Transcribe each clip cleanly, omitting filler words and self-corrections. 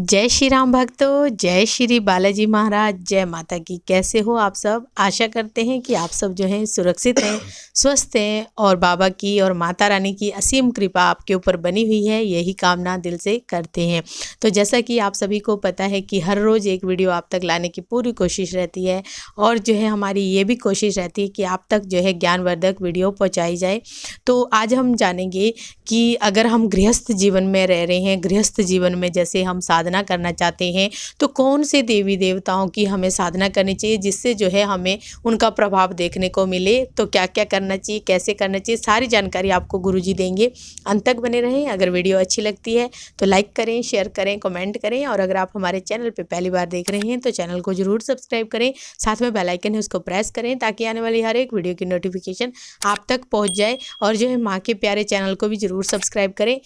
जय श्री राम भक्तों, जय श्री बालाजी महाराज, जय माता की। कैसे हो आप सब? आशा करते हैं कि आप सब जो हैं सुरक्षित हैं, स्वस्थ हैं और बाबा की और माता रानी की असीम कृपा आपके ऊपर बनी हुई है, यही कामना दिल से करते हैं। तो जैसा कि आप सभी को पता है कि हर रोज़ एक वीडियो आप तक लाने की पूरी कोशिश रहती है और जो है हमारी ये भी कोशिश रहती है कि आप तक जो है ज्ञानवर्धक वीडियो पहुँचाई जाए। तो आज हम जानेंगे कि अगर हम गृहस्थ जीवन में रह रहे हैं, गृहस्थ जीवन में जैसे हम साधना करना चाहते हैं, तो कौन से देवी देवताओं की हमें साधना करनी चाहिए जिससे जो है हमें उनका प्रभाव देखने को मिले। तो क्या क्या करना चाहिए, कैसे करना चाहिए, सारी जानकारी आपको गुरुजी देंगे। अंत तक बने रहें। अगर वीडियो अच्छी लगती है तो लाइक करें, शेयर करें, कमेंट करें और अगर आप हमारे चैनल पर पहली बार देख रहे हैं तो चैनल को ज़रूर सब्सक्राइब करें। साथ में बेल आइकन है उसको प्रेस करें ताकि आने वाली हर एक वीडियो की नोटिफिकेशन आप तक पहुँच जाए और जो है माँ के प्यारे चैनल को भी ज़रूर सब्सक्राइब करें।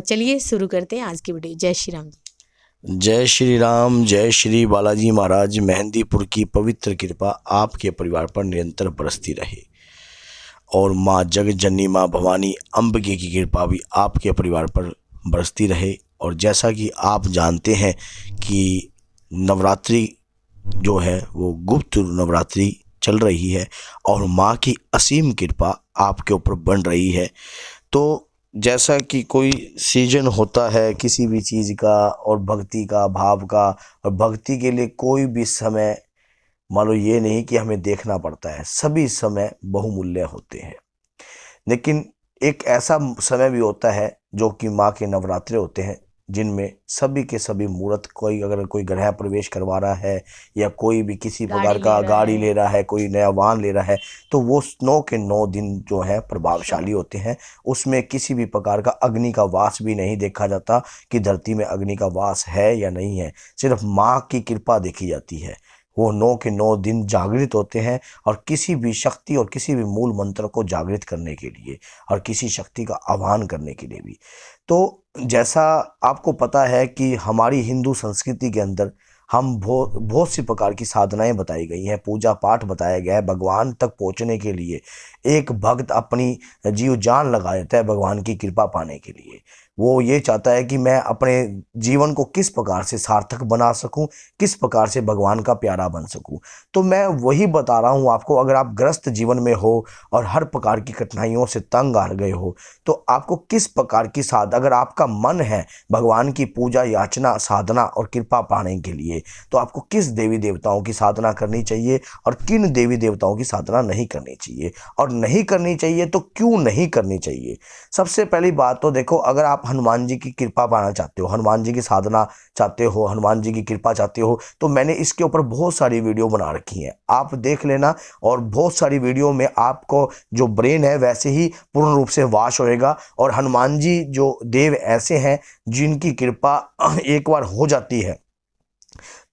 चलिए शुरू करते हैं आज की वीडियो। जय श्री राम जी। जय श्री राम, जय श्री बालाजी महाराज। मेहंदीपुर की पवित्र कृपा आपके परिवार पर निरंतर बरसती रहे और माँ जगत जननी माँ भवानी अंबिके की कृपा भी आपके परिवार पर बरसती रहे। और जैसा कि आप जानते हैं कि नवरात्रि जो है वो गुप्त नवरात्रि चल रही है और माँ की असीम कृपा आपके ऊपर बन रही है। तो जैसा कि कोई सीजन होता है किसी भी चीज़ का और भक्ति का, भाव का, और भक्ति के लिए कोई भी समय मान लो ये नहीं कि हमें देखना पड़ता है, सभी समय बहुमूल्य होते हैं। लेकिन एक ऐसा समय भी होता है जो कि माँ के नवरात्रे होते हैं जिनमें सभी के सभी मूर्त, कोई अगर कोई गृह प्रवेश करवा रहा है या कोई भी किसी प्रकार का गाड़ी ले रहा है, कोई नया वाहन ले रहा है, तो वो 9 के 9 दिन जो है प्रभावशाली होते हैं। उसमें किसी भी प्रकार का अग्नि का वास भी नहीं देखा जाता कि धरती में अग्नि का वास है या नहीं है, सिर्फ माँ की कृपा देखी जाती है। वो 9 के 9 दिन जागृत होते हैं और किसी भी शक्ति और किसी भी मूल मंत्र को जागृत करने के लिए और किसी शक्ति का आह्वान करने के लिए भी। तो जैसा आपको पता है कि हमारी हिंदू संस्कृति के अंदर हम बहुत सी प्रकार की साधनाएं बताई गई हैं, पूजा पाठ बताया गया है। भगवान तक पहुंचने के लिए एक भक्त अपनी जीव जान लगा देता है भगवान की कृपा पाने के लिए। वो ये चाहता है कि मैं अपने जीवन को किस प्रकार से सार्थक बना सकूं, किस प्रकार से भगवान का प्यारा बन सकूं। तो मैं वही बता रहा हूं आपको। अगर आप ग्रस्त जीवन में हो और हर प्रकार की कठिनाइयों से तंग आ गए हो तो आपको किस प्रकार की अगर आपका मन है भगवान की पूजा, याचना, साधना और कृपा पाने के लिए, तो आपको किस देवी देवताओं की साधना करनी चाहिए और किन देवी देवताओं की साधना नहीं करनी चाहिए, और नहीं करनी चाहिए तो क्यों नहीं करनी चाहिए। सबसे पहली बात तो देखो, अगर आप हनुमान जी की कृपा पाना चाहते हो, हनुमान जी की साधना चाहते हो, हनुमान जी की कृपा चाहते हो, तो मैंने इसके ऊपर बहुत सारी वीडियो बना रखी हैं, आप देख लेना। और बहुत सारी वीडियो में आपको जो ब्रेन है वैसे ही पूर्ण रूप से वाश होएगा। और हनुमान जी जो देव ऐसे हैं जिनकी कृपा एक बार हो जाती है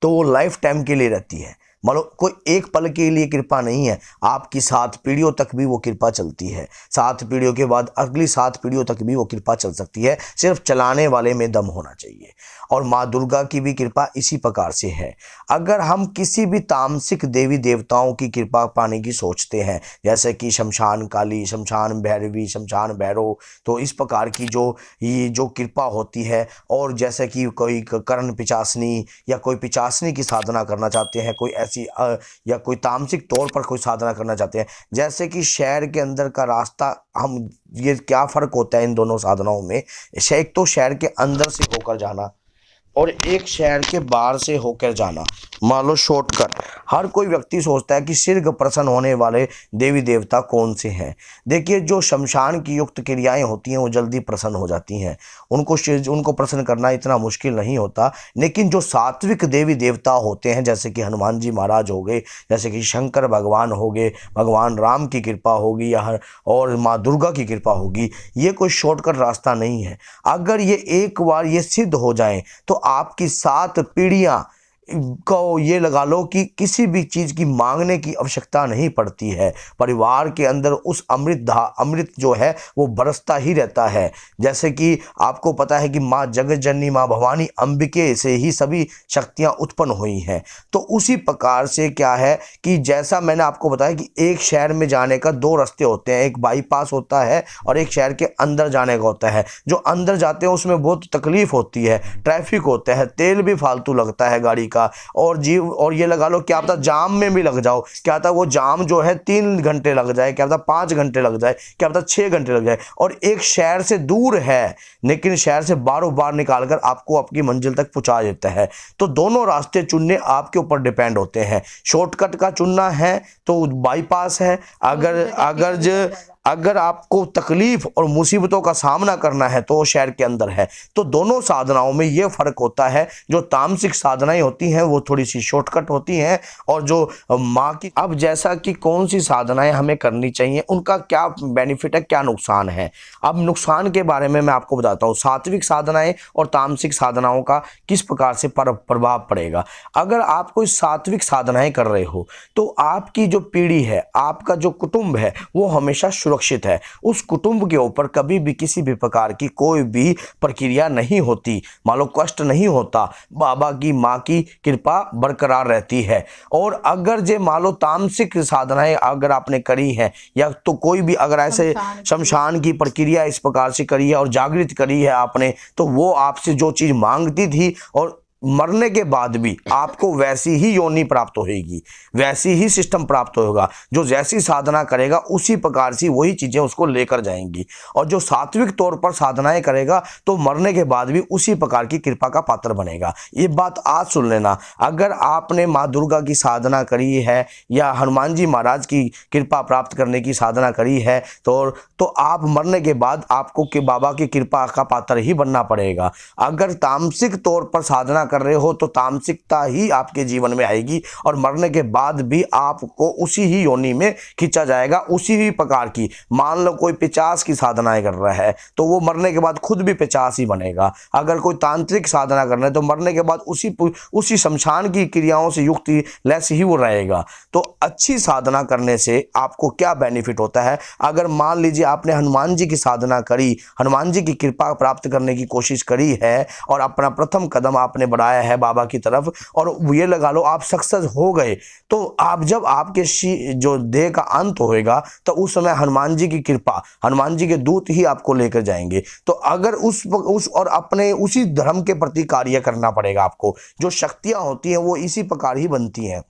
तो वो लाइफ टाइम के लिए रहती है। मान लो कोई एक पल के लिए कृपा नहीं है, आपकी 7 पीढ़ियों तक भी वो कृपा चलती है। 7 पीढ़ियों के बाद अगली 7 पीढ़ियों तक भी वो कृपा चल सकती है, सिर्फ चलाने वाले में दम होना चाहिए। और माँ दुर्गा की भी कृपा इसी प्रकार से है। अगर हम किसी भी तामसिक देवी देवताओं की कृपा पाने की सोचते हैं, जैसे कि शमशान काली, शमशान भैरवी, शमशान भैरव, तो इस प्रकार की ये जो कृपा होती है, और जैसे कि कोई कर्ण पिचासनी या कोई पिचासनी की साधना करना चाहते हैं, कोई ऐसी या कोई तामसिक तौर पर कोई साधना करना चाहते हैं, जैसे कि शहर के अंदर का रास्ता, हम ये क्या फ़र्क होता है इन दोनों साधनाओं में। एक तो शहर के अंदर से होकर जाना और एक शहर के बाहर से होकर जाना, मान लो शॉर्टकट। हर कोई व्यक्ति सोचता है कि शीघ्र प्रसन्न होने वाले देवी देवता कौन से हैं। देखिए, जो शमशान की युक्त क्रियाएं होती हैं वो जल्दी प्रसन्न हो जाती हैं, उनको प्रसन्न करना इतना मुश्किल नहीं होता। लेकिन जो सात्विक देवी देवता होते हैं, जैसे कि हनुमान जी महाराज हो गए, जैसे कि शंकर भगवान हो गए, भगवान राम की कृपा होगी या और माँ दुर्गा की कृपा होगी, ये कोई शॉर्टकट रास्ता नहीं है। अगर ये एक बार ये सिद्ध हो जाए तो आपकी 7 पीढ़ियाँ को ये लगा लो कि किसी भी चीज़ की मांगने की आवश्यकता नहीं पड़ती है। परिवार के अंदर उस अमृत जो है वो बरसता ही रहता है। जैसे कि आपको पता है कि माँ जगत जननी माँ भवानी अंबिके से ही सभी शक्तियाँ उत्पन्न हुई हैं। तो उसी प्रकार से क्या है कि जैसा मैंने आपको बताया कि एक शहर में जाने का दो रास्ते होते हैं, एक बाईपास होता है और एक शहर के अंदर जाने का होता है। जो अंदर जाते हैं उसमें बहुत तकलीफ होती है, ट्रैफिक होता है, तेल भी फालतू लगता है गाड़ी का, और ये लगा लो क्या पता जाम में भी लग जाओ, क्या पता वो जाम जो है 3 घंटे लग जाए, क्या पता 5 घंटे लग जाए, क्या पता 6 घंटे लग जाए। और एक शहर से दूर है लेकिन शहर से बारों बार निकालकर आपको आपकी मंजिल तक पहुंचा देता है। तो दोनों रास्ते चुनने आपके ऊपर डिपेंड होते हैं। शॉर्टकट का चुनना है तो बाईपास है, अगर आपको तकलीफ और मुसीबतों का सामना करना है तो शहर के अंदर है। तो दोनों साधनाओं में ये फ़र्क होता है, जो तामसिक साधनाएं होती हैं वो थोड़ी सी शॉर्टकट होती हैं, और जो माँ की, अब जैसा कि कौन सी साधनाएं हमें करनी चाहिए, उनका क्या बेनिफिट है, क्या नुकसान है। अब नुकसान के बारे में मैं आपको बताता हूँ। सात्विक साधनाएं और तामसिक साधनाओं का किस प्रकार से प्रभाव पड़ेगा। अगर आप कोई सात्विक साधनाएं कर रहे हो तो आपकी जो पीढ़ी है, आपका जो कुटुंब है, वो हमेशा सुरक्षित है। उस कुटुंब के ऊपर कभी भी किसी भी प्रकार की कोई भी प्रक्रिया नहीं होती, मान लो कष्ट नहीं होता, बाबा की माँ की कृपा बरकरार रहती है। और अगर जे मान लो तामसिक साधनाएं अगर आपने करी है, या तो कोई भी अगर ऐसे शमशान की प्रक्रिया इस प्रकार से करी है और जागृत करी है आपने, तो वो आपसे जो चीज़ मांगती थी और मरने के बाद भी आपको वैसी ही योनि प्राप्त होगी, वैसी ही सिस्टम प्राप्त होगा। जो जैसी साधना करेगा उसी प्रकार से वही चीज़ें उसको लेकर जाएंगी। और जो सात्विक तौर पर साधनाएं करेगा तो मरने के बाद भी उसी प्रकार की कृपा का पात्र बनेगा। ये बात आज सुन लेना। अगर आपने माँ दुर्गा की साधना करी है या हनुमान जी महाराज की कृपा प्राप्त करने की साधना करी है तो आप मरने के बाद आपको कि बाबा की कृपा का पात्र ही बनना पड़ेगा। अगर तामसिक तौर पर साधना कर रहे हो तो तामसिकता ही आपके जीवन में आएगी और मरने के बाद भी आपको उसी ही योनि में खींचा जाएगा, उसी ही प्रकार की। मान लो कोई 50 की साधनाएं कर रहा है तो वो मरने के बाद खुद भी 50 ही बनेगा। अगर कोई तांत्रिक साधना कर रहा है तो मरने के बाद उसी शमशान की क्रियाओं से युक्त लेस ही वो रहेगा। तो अच्छी साधना करने से आपको क्या बेनिफिट होता है। अगर मान लीजिए आपने हनुमान जी की साधना करी, हनुमान जी की कृपा प्राप्त करने की कोशिश करी है और अपना प्रथम कदम आपने बढ़ाया है बाबा की तरफ, और ये लगा लो आप सक्सेस हो गए, तो आप जब आपके जो देह का अंत होएगा तो उस समय हनुमान जी की कृपा, हनुमान जी के दूत ही आपको लेकर जाएंगे। तो अगर उस और अपने उसी धर्म के प्रति कार्य करना पड़ेगा आपको। जो शक्तियां होती हैं वो इसी प्रकार ही बनती हैं।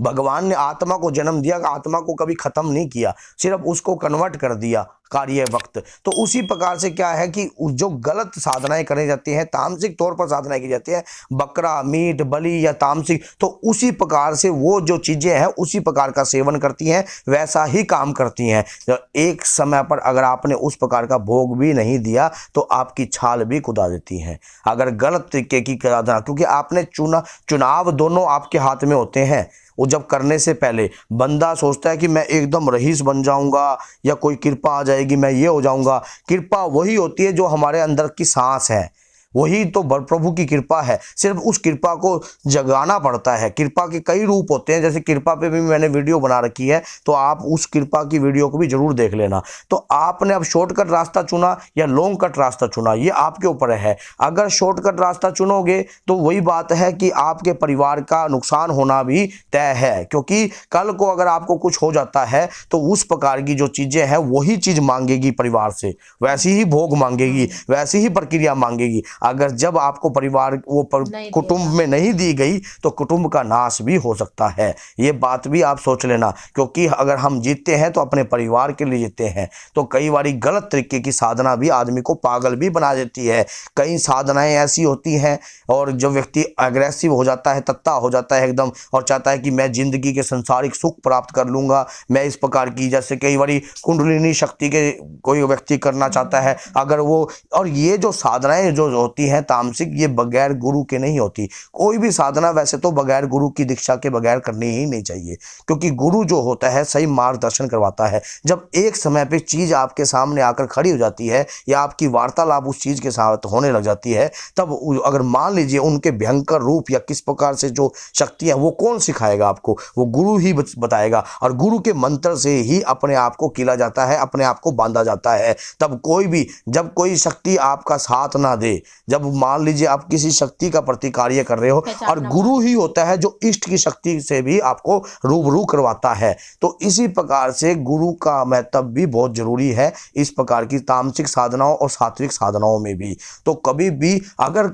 भगवान ने आत्मा को जन्म दिया, आत्मा को कभी खत्म नहीं किया, सिर्फ उसको कन्वर्ट कर दिया कार्य वक्त। तो उसी प्रकार से क्या है कि जो गलत साधनाएं करी जाती हैं, तामसिक तौर पर साधनाएं की जाती है, बकरा मीट बलि या तामसिक, तो उसी प्रकार से वो जो चीजें हैं उसी प्रकार का सेवन करती हैं, वैसा ही काम करती हैं। तो एक समय पर अगर आपने उस प्रकार का भोग भी नहीं दिया तो आपकी छाल भी कुदा देती हैं। अगर गलत तरीके की साधना, क्योंकि आपने चुनाव दोनों आपके हाथ में होते हैं। वो जब करने से पहले बंदा सोचता है कि मैं एकदम रईस बन जाऊंगा या कोई कृपा आ जाएगी, मैं ये हो जाऊंगा। कृपा वही होती है जो हमारे अंदर की सांस है, वही तो प्रभु की कृपा है। सिर्फ उस कृपा को जगाना पड़ता है। कृपा के कई रूप होते हैं, जैसे कृपा पे भी मैंने वीडियो बना रखी है, तो आप उस कृपा की वीडियो को भी जरूर देख लेना। तो आपने अब शॉर्टकट रास्ता चुना या लॉन्ग कट रास्ता चुना, ये आपके ऊपर है। अगर शॉर्टकट रास्ता चुनोगे तो वही बात है कि आपके परिवार का नुकसान होना भी तय है, क्योंकि कल को अगर आपको कुछ हो जाता है तो उस प्रकार की जो चीज़ें हैं वही चीज़ मांगेगी परिवार से, वैसी ही भोग मांगेगी, वैसी ही प्रक्रिया मांगेगी। अगर जब आपको परिवार कुटुंब में नहीं दी गई तो कुटुंब का नाश भी हो सकता है। ये बात भी आप सोच लेना, क्योंकि अगर हम जीतते हैं तो अपने परिवार के लिए जीतते हैं। तो कई बारी गलत तरीके की साधना भी आदमी को पागल भी बना देती है। कई साधनाएं ऐसी होती हैं और जो व्यक्ति अग्रेसिव हो जाता है, तत्ता हो जाता है एकदम, और चाहता है कि मैं जिंदगी के संसारिक सुख प्राप्त कर लूंगा, मैं इस प्रकार की, जैसे कई बारी कुंडलिनी शक्ति के कोई व्यक्ति करना चाहता है अगर वो, और ये जो साधनाएं जो होती हैं तामसिक, ये बगैर गुरु के नहीं होती। कोई भी साधना वैसे तो बगैर गुरु की दीक्षा के बगैर करनी ही नहीं चाहिए, क्योंकि गुरु जो होता है सही मार्गदर्शन करवाता है। जब एक समय पे चीज़ आपके सामने आकर खड़ी हो जाती है या आपकी वार्तालाप उस चीज़ के साथ होने लग जाती है, तब अगर मान लीजिए उनके भयंकर रूप या किस प्रकार से जो शक्ति है वो कौन सिखाएगा आपको, वो गुरु ही बताएगा। और गुरु के मंत्र से ही अपने आप को किला जाता है, अपने आप को बांधा जाता है। तब कोई भी, जब कोई शक्ति आपका साथ ना दे, जब मान लीजिए आप किसी शक्ति का प्रति कार्य कर रहे हो, और गुरु ही होता है जो इष्ट की शक्ति से भी आपको रूबरू करवाता है, तो इसी प्रकार से गुरु का महत्व भी बहुत जरूरी है इस प्रकार की तामसिक साधनाओं और सात्विक साधनाओं में भी। तो कभी भी अगर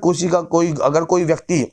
कोई व्यक्ति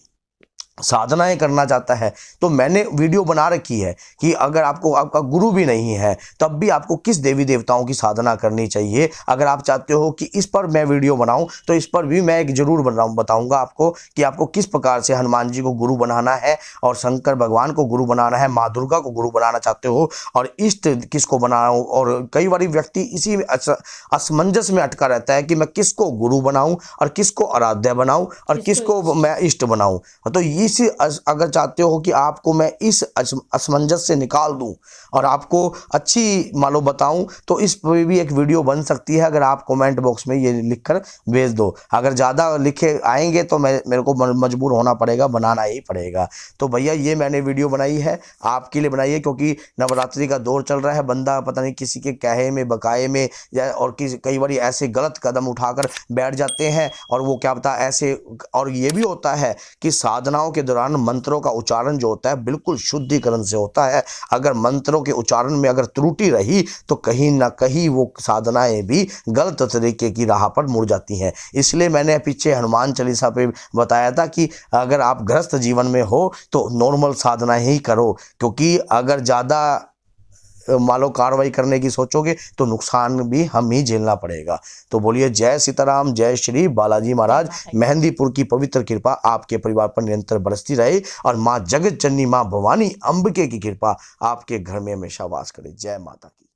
साधनाएं करना चाहता है, तो मैंने वीडियो बना रखी है कि अगर आपका गुरु भी नहीं है तब भी आपको किस देवी देवताओं की साधना करनी चाहिए। अगर आप चाहते हो कि इस पर मैं वीडियो बनाऊं तो इस पर भी मैं एक जरूर बताऊंगा आपको कि आपको किस प्रकार से हनुमान जी को गुरु बनाना है और शंकर भगवान को गुरु बनाना है, माँ दुर्गा को गुरु बनाना चाहते हो और इष्ट किसको बनाऊं। और कई बार व्यक्ति इसी असमंजस में अटका रहता है कि मैं किसको गुरु बनाऊं और किसको आराध्य बनाऊं और किसको मैं इष्ट बनाऊं। तो अगर चाहते हो कि आपको मैं इस असमंजस से निकाल दूं और आपको अच्छी मानो बताऊं, तो इस पर भी एक वीडियो बन सकती है। अगर आप कमेंट बॉक्स में ये लिखकर भेज दो। अगर ज़्यादा लिखे आएंगे तो मेरे को मजबूर होना पड़ेगा, बनाना ही पड़ेगा। तो भैया ये मैंने वीडियो बनाई है, आपके लिए बनाई है, क्योंकि नवरात्रि का दौर चल रहा है। बंदा पता नहीं किसी के कहे में बकाए में और कई बार ऐसे गलत कदम उठाकर बैठ जाते हैं, और वो क्या पता ऐसे। और ये भी होता है कि साधनाओं के दौरान मंत्रों का उच्चारण जो होता है बिल्कुल शुद्धिकरण से होता है। अगर मंत्रों के उच्चारण में अगर त्रुटि रही तो कहीं ना कहीं वो साधनाएं भी गलत तरीके की राह पर मुड़ जाती हैं। इसलिए मैंने पीछे हनुमान चालीसा पे बताया था कि अगर आप गृहस्थ जीवन में हो तो नॉर्मल साधनाएं ही करो, क्योंकि अगर ज़्यादा मान लो कार्रवाई करने की सोचोगे तो नुकसान भी हम ही झेलना पड़ेगा। तो बोलिए जय सीताराम, जय श्री बालाजी महाराज। मेहंदीपुर की पवित्र कृपा आपके परिवार पर निरंतर बरसती रहे और माँ जगत जननी माँ भवानी अंबिके की कृपा आपके घर में हमेशा वास करे। जय माता की।